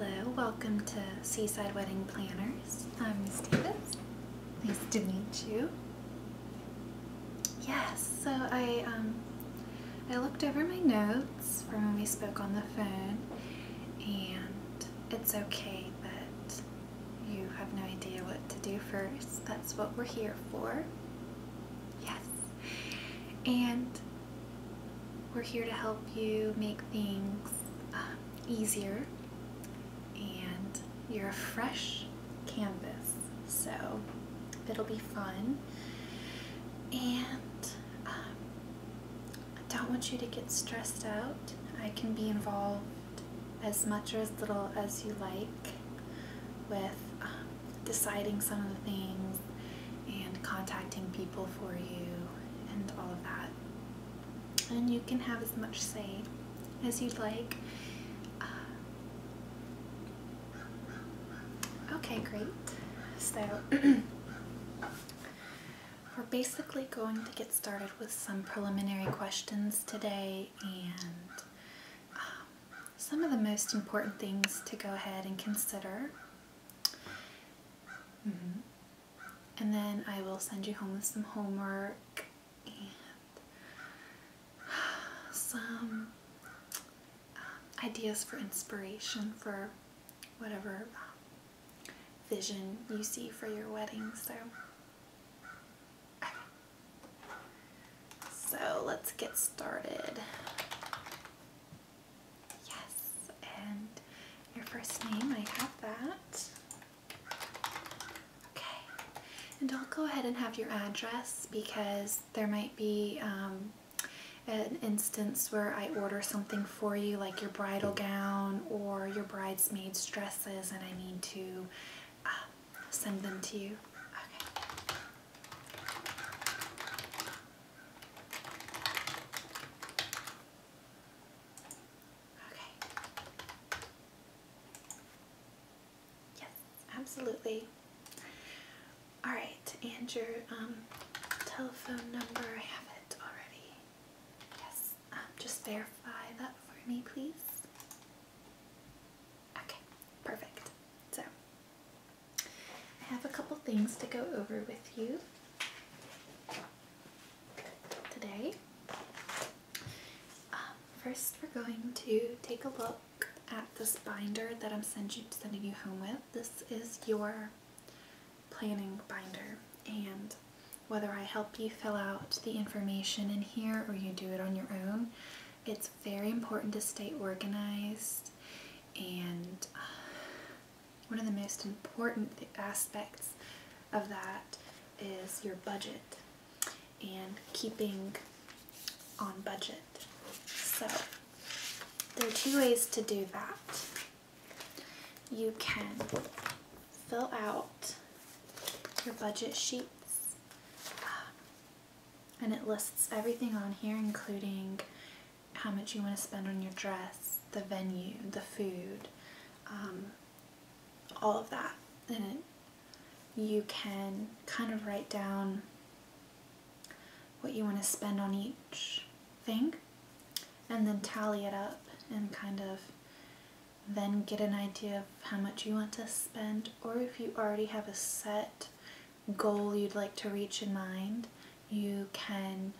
Hello, welcome to Seaside Wedding Planners. I'm Miss Davis. Nice to meet you. Yes, so I looked over my notes from when we spoke on the phone, and it's okay that you have no idea what to do first. That's what we're here for. Yes. And we're here to help you make things easier, and you're a fresh canvas, so it'll be fun. And I don't want you to get stressed out. I can be involved as much or as little as you like with deciding some of the things and contacting people for you and all of that. And you can have as much say as you'd like. Okay, great. So we're basically going to get started with some preliminary questions today, and some of the most important things to go ahead and consider. And then I will send you home with some homework and some ideas for inspiration for whatever vision you see for your wedding. So let's get started. Yes, and your first name, I have that. Okay, and I'll go ahead and have your address because there might be an instance where I order something for you, like your bridal gown or your bridesmaids' dresses, and I need to send them to you. Okay. Okay. Yes, absolutely. All right, and your telephone number, I have it already. Yes, just verify that for me, please. Okay, perfect. So I have a couple things to go over with you today. First, we're going to take a look at this binder that I'm sending you home with. This is your planning binder, and whether I help you fill out the information in here or you do it on your own, it's very important to stay organized. And one of the most important aspects of that is your budget and keeping on budget. So there are two ways to do that. You can fill out your budget sheets, and it lists everything on here, including how much you want to spend on your dress, the venue, the food, all of that. And you can kind of write down what you want to spend on each thing and then tally it up and kind of then get an idea of how much you want to spend. Or if you already have a set goal you'd like to reach in mind, you can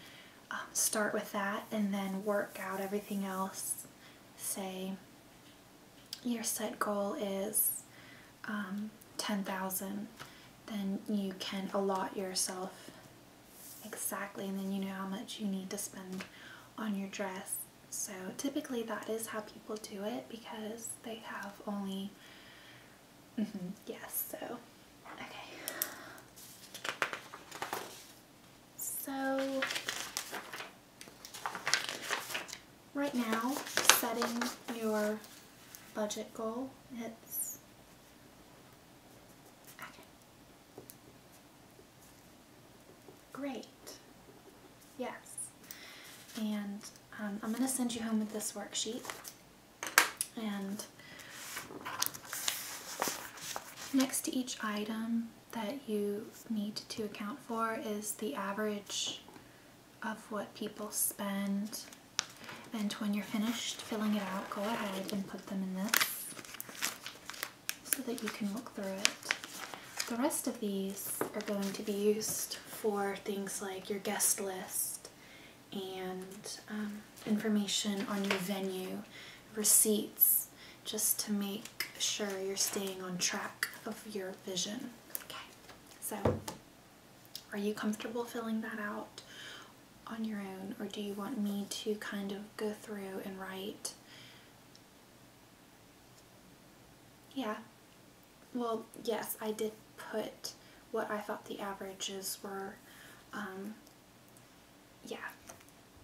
start with that and then work out everything else. Say your set goal is $10,000, then you can allot yourself exactly, and then you know how much you need to spend on your dress. So typically that is how people do it because they have only, yes, so, okay. So right now, setting your budget goal, it's okay. Great. Yes. And I'm going to send you home with this worksheet, and next to each item that you need to account for is the average of what people spend. And when you're finished filling it out, go ahead and put them in this that you can look through it. The rest of these are going to be used for things like your guest list and information on your venue, receipts, just to make sure you're staying on track of your vision. Okay, so are you comfortable filling that out on your own, or do you want me to kind of go through and write? Yeah, well, yes, I did put what I thought the averages were. Yeah,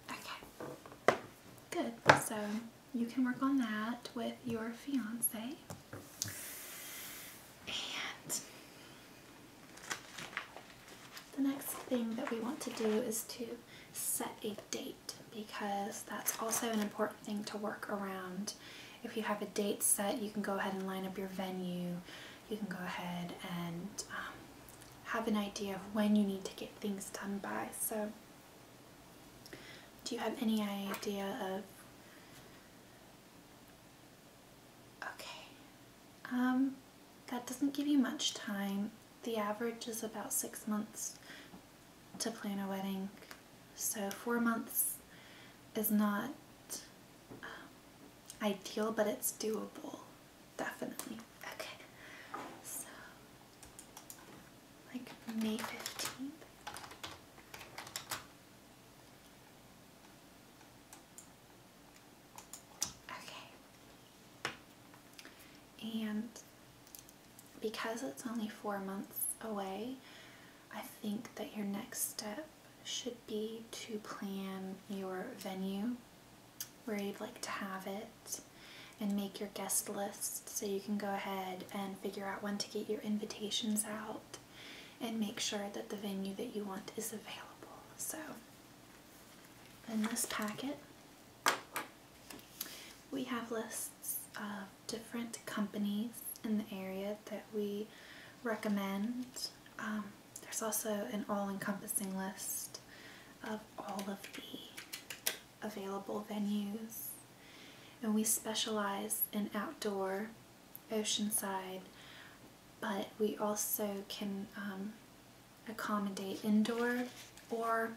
okay, good. So you can work on that with your fiance. And the next thing that we want to do is to set a date, because that's also an important thing to work around. If you have a date set, you can go ahead and line up your venue. You can go ahead and have an idea of when you need to get things done by. So do you have any idea of... Okay, that doesn't give you much time. The average is about 6 months to plan a wedding, so 4 months is not ideal, but it's doable, definitely. Okay, so like May 15th. Okay, and because it's only 4 months away, I think that your next step should be to plan your venue, where you'd like to have it, and make your guest list so you can go ahead and figure out when to get your invitations out and make sure that the venue that you want is available. So in this packet we have lists of different companies in the area that we recommend. There's also an all-encompassing list of all of the available venues, and we specialize in outdoor, oceanside, but we also can accommodate indoor or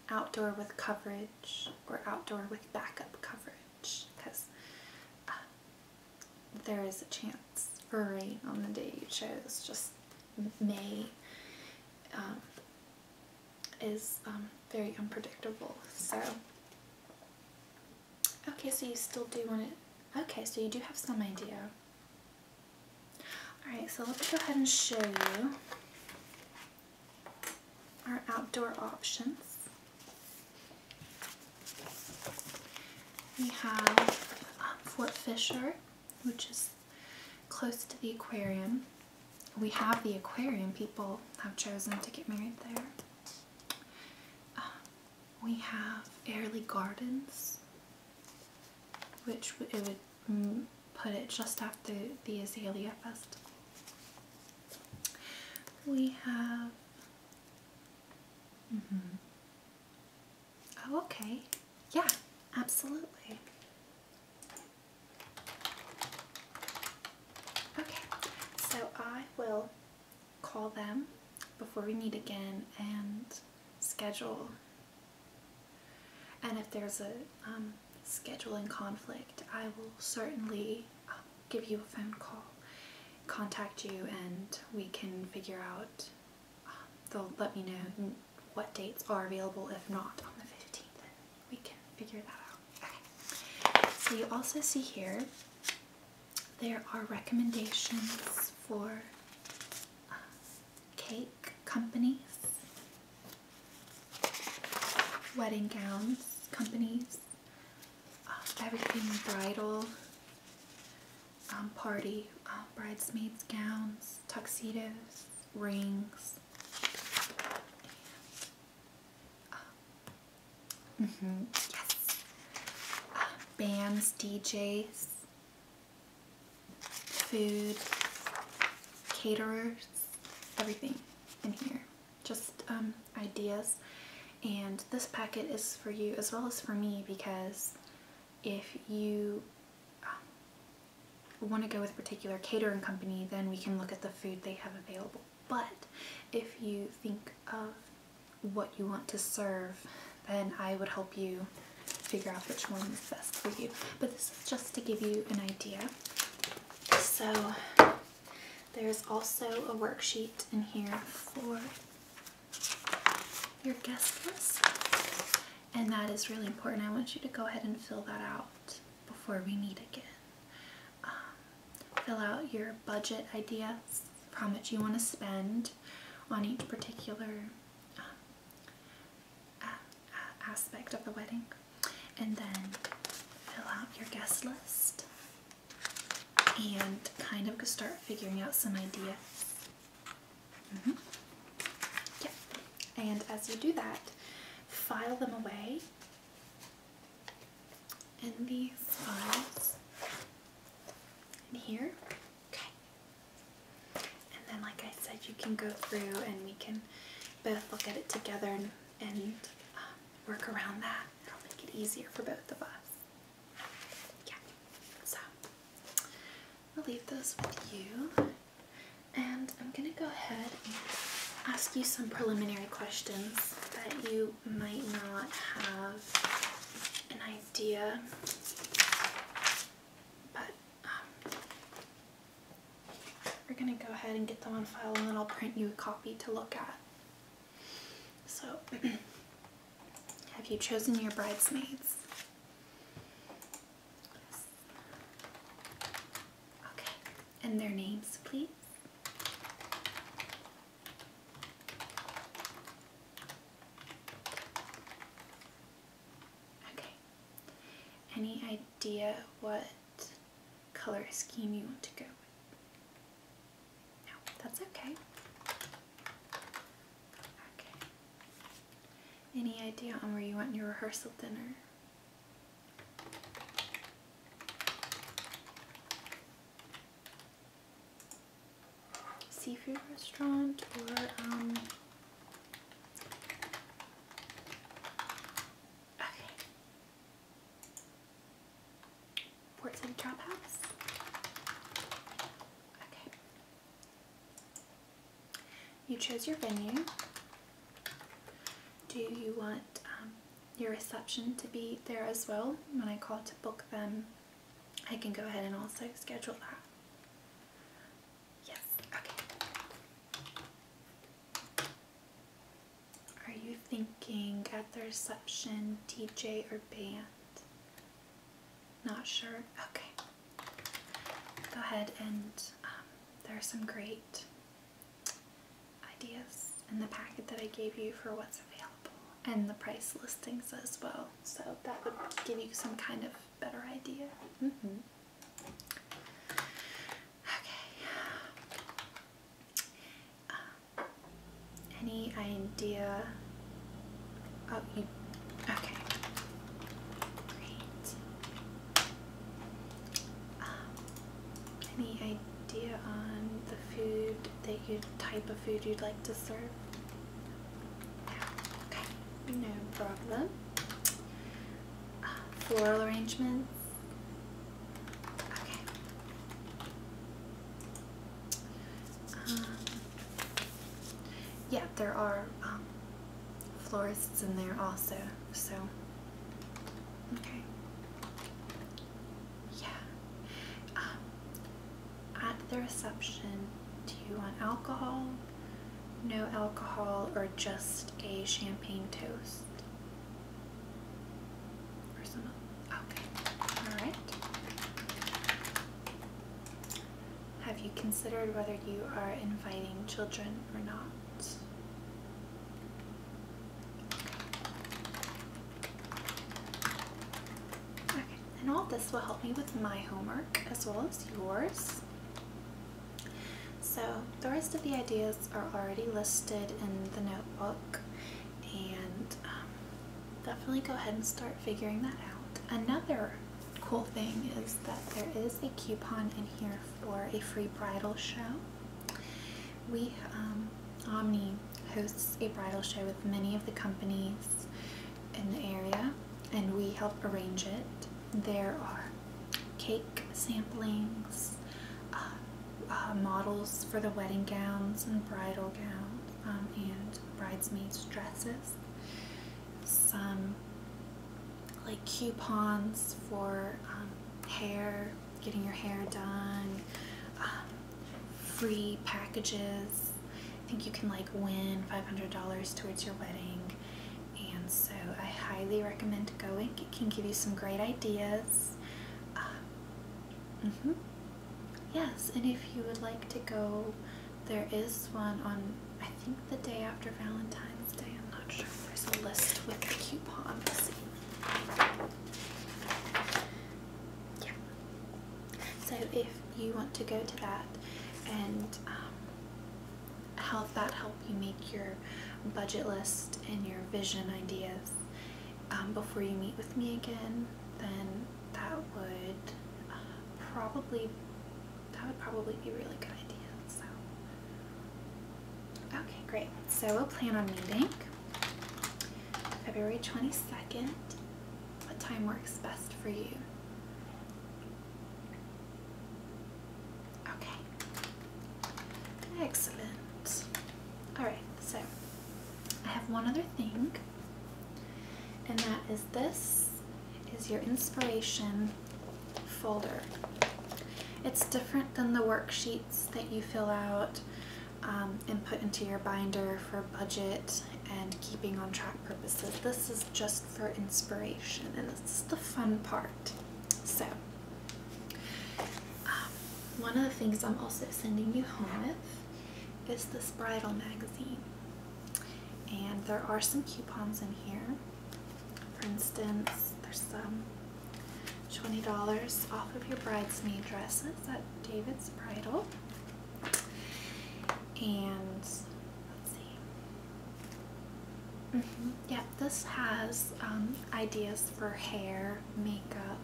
outdoor with coverage or outdoor with backup coverage, because there is a chance for rain on the day you chose. Just May is very unpredictable. So okay, so you still do want it. Okay, so you do have some idea. Alright, so let's go ahead and show you our outdoor options. We have Fort Fisher, which is close to the aquarium. We have the aquarium. People have chosen to get married there. We have Airlie Gardens, which it would put it just after the Azalea Festival. We have... Oh, okay. Yeah, absolutely. Okay, so I will call them before we meet again and schedule. And if there's a scheduling conflict, I will certainly give you a phone call, contact you, and we can figure out, they'll let me know what dates are available. If not on the 15th, then we can figure that out. Okay, so you also see here there are recommendations for cake companies, wedding gowns companies, everything bridal, party, bridesmaids gowns, tuxedos, rings. Yes. Bands, DJs, food, caterers, everything in here. Just ideas. And this packet is for you as well as for me, because if you want to go with a particular catering company, then we can look at the food they have available. But if you think of what you want to serve, then I would help you figure out which one is best for you. But this is just to give you an idea. So there's also a worksheet in here for your guest list, and that is really important. I want you to go ahead and fill that out before we meet again. Fill out your budget ideas, how much you want to spend on each particular aspect of the wedding, and then fill out your guest list and kind of start figuring out some ideas. Yeah. And as you do that, file them away in these files in here. Okay. And then, like I said, you can go through and we can both look at it together and work around that. It'll make it easier for both of us. Yeah. So I'll leave those with you, and I'm gonna go ahead and ask you some preliminary questions that you might not have an idea, but we're gonna go ahead and get them on file, and then I'll print you a copy to look at. So have you chosen your bridesmaids? Yes. Okay. And their names, please? Okay. Any idea what color scheme you want to go with? No, that's okay. Any idea on where you want your rehearsal dinner? Seafood restaurant or okay. Port City Chop House? Okay. You chose your venue. Do you want your reception to be there as well? When I call to book them, I can go ahead and also schedule that. Yes, okay. Are you thinking at the reception DJ or band? Not sure? Okay. Go ahead, and there are some great ideas in the packet that I gave you for what's available, and the price listings as well, so that would give you some kind of better idea. Okay. Any idea? Oh, you. Okay. Great. Any idea on the food that type of food you'd like to serve? No problem. Floral arrangements? Okay. Yeah, there are florists in there also, so okay. Yeah. At the reception, do you want alcohol? No alcohol, or just a champagne toast? Or some, okay, alright. Have you considered whether you are inviting children or not? Okay, and all this will help me with my homework as well as yours. So the rest of the ideas are already listed in the notebook, and definitely go ahead and start figuring that out. Another cool thing is that there is a coupon in here for a free bridal show. We, Omni hosts a bridal show with many of the companies in the area, and we help arrange it. There are cake samplings, models for the wedding gowns and bridal gowns, and bridesmaids dresses, some like coupons for hair, getting your hair done, free packages. I think you can like win $500 towards your wedding, and so I highly recommend going. It can give you some great ideas. Yes, and if you would like to go, there is one on, I think, the day after Valentine's Day. I'm not sure. There's a list with the coupon. Let's see. Yeah. So if you want to go to that and help you make your budget list and your vision ideas before you meet with me again, then that would probably be a really good idea. So, okay, great. So we'll plan on meeting February 22nd. What time works best for you? Okay. Excellent. Alright, so I have one other thing, and that is this is your inspiration folder. It's different than the worksheets that you fill out and put into your binder for budget and keeping on track purposes. This is just for inspiration, and this is the fun part. So, one of the things I'm also sending you home with is this bridal magazine. And there are some coupons in here. For instance, there's some $20 off of your bridesmaid dresses at David's Bridal. And let's see. Yeah, this has ideas for hair, makeup,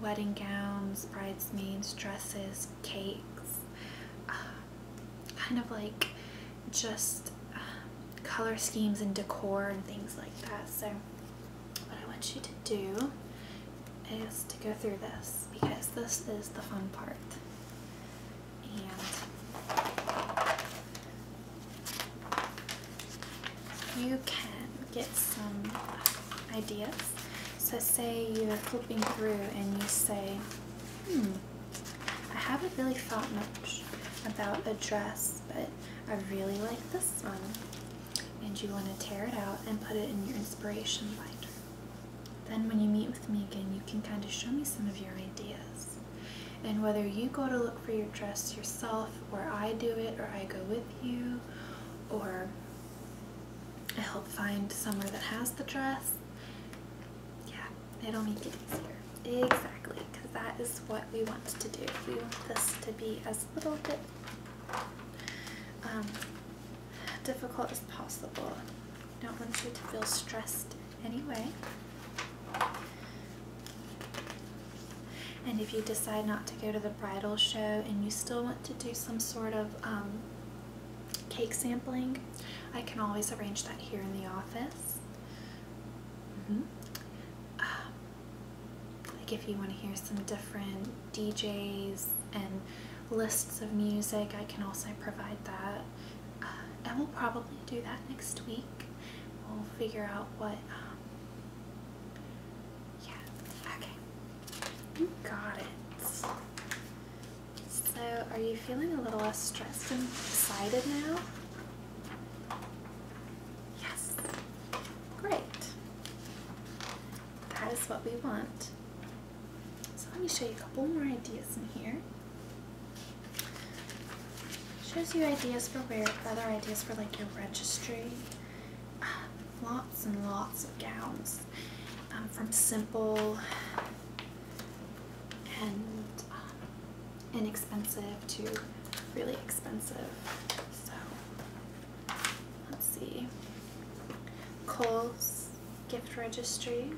wedding gowns, bridesmaids dresses, cakes, kind of like just color schemes and decor and things like that. So what I want you to do is to go through this, because this is the fun part. And you can get some ideas. So say you're flipping through and you say, I haven't really thought much about a dress, but I really like this one. And you want to tear it out and put it in your inspiration binder. Then when you meet with me again, you can kind of show me some of your ideas. And whether you go to look for your dress yourself, or I do it, or I go with you, or I help find somewhere that has the dress, yeah, it'll make it easier. Exactly, because that is what we want to do. We want this to be as little bit difficult as possible. I don't want you to feel stressed anyway. And if you decide not to go to the bridal show and you still want to do some sort of cake sampling, I can always arrange that here in the office. Like if you want to hear some different DJs and lists of music, I can also provide that. And we'll probably do that next week. We'll figure out what, yeah, okay. You got it. So, are you feeling a little less stressed and excited now? Yes. Great. That is what we want. So let me show you a couple more ideas in here. Shows you ideas for other ideas for like your registry. Lots and lots of gowns, from simple and inexpensive to really expensive. So let's see. Kohl's gift registry,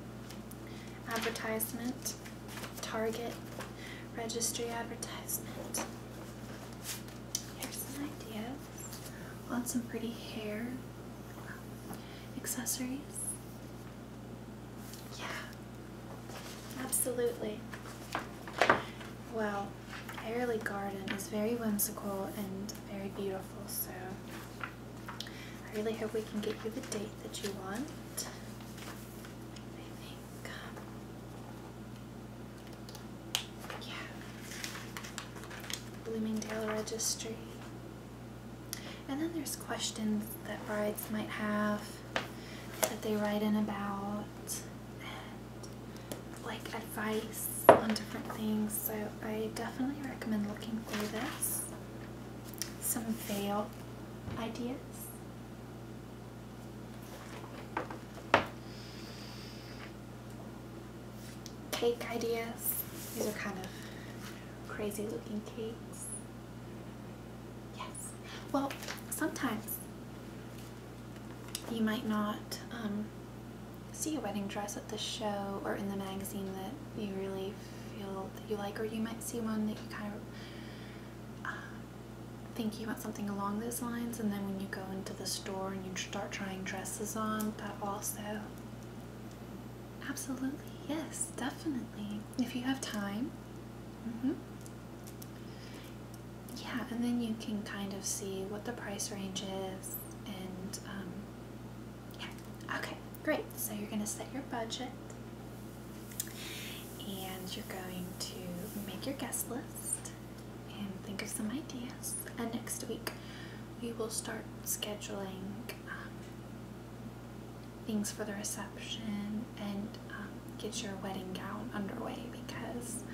advertisement, Target registry advertisement. Here's some ideas on some pretty hair accessories. Yeah, absolutely. Well, Airly Garden is very whimsical and very beautiful, so I really hope we can get you the date that you want. I think, yeah, Bloomingdale Registry. And then there's questions that brides might have that they write in about, and like advice on different things, so I definitely recommend looking through this. Some veil ideas. Cake ideas. These are kind of crazy looking cakes. Yes. Well, sometimes you might not see a wedding dress at the show or in the magazine that you really feel that you like, or you might see one that you kind of think you want something along those lines, and then when you go into the store and you start trying dresses on, that also. Absolutely, yes, definitely. If you have time. Yeah, and then you can kind of see what the price range is, and yeah. Okay, great. So you're going to set your budget, and you're going to make your guest list and think of some ideas. And next week we will start scheduling things for the reception and get your wedding gown underway, because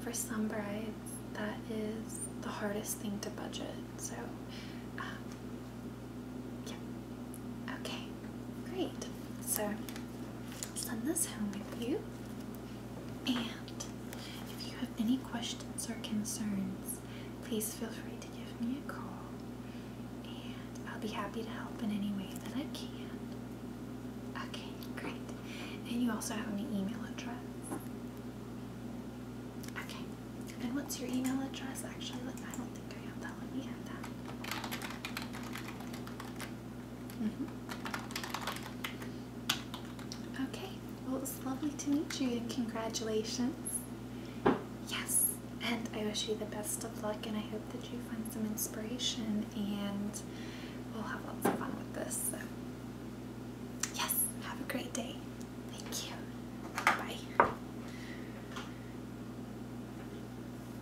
for some brides that is the hardest thing to budget. So yeah. Okay, great. So send this home with you, and if you have any questions or concerns, please feel free to give me a call, and I'll be happy to help in any way that I can. Okay, great. And you also have my email address. Okay. And what's your email address? Actually, I don't think I have that. Let me add that. Okay. Well, it was lovely to meet you, and congratulations. Yes. And I wish you the best of luck, and I hope that you find some inspiration, and we'll have lots of fun with this. So, yes. Have a great day. Thank you.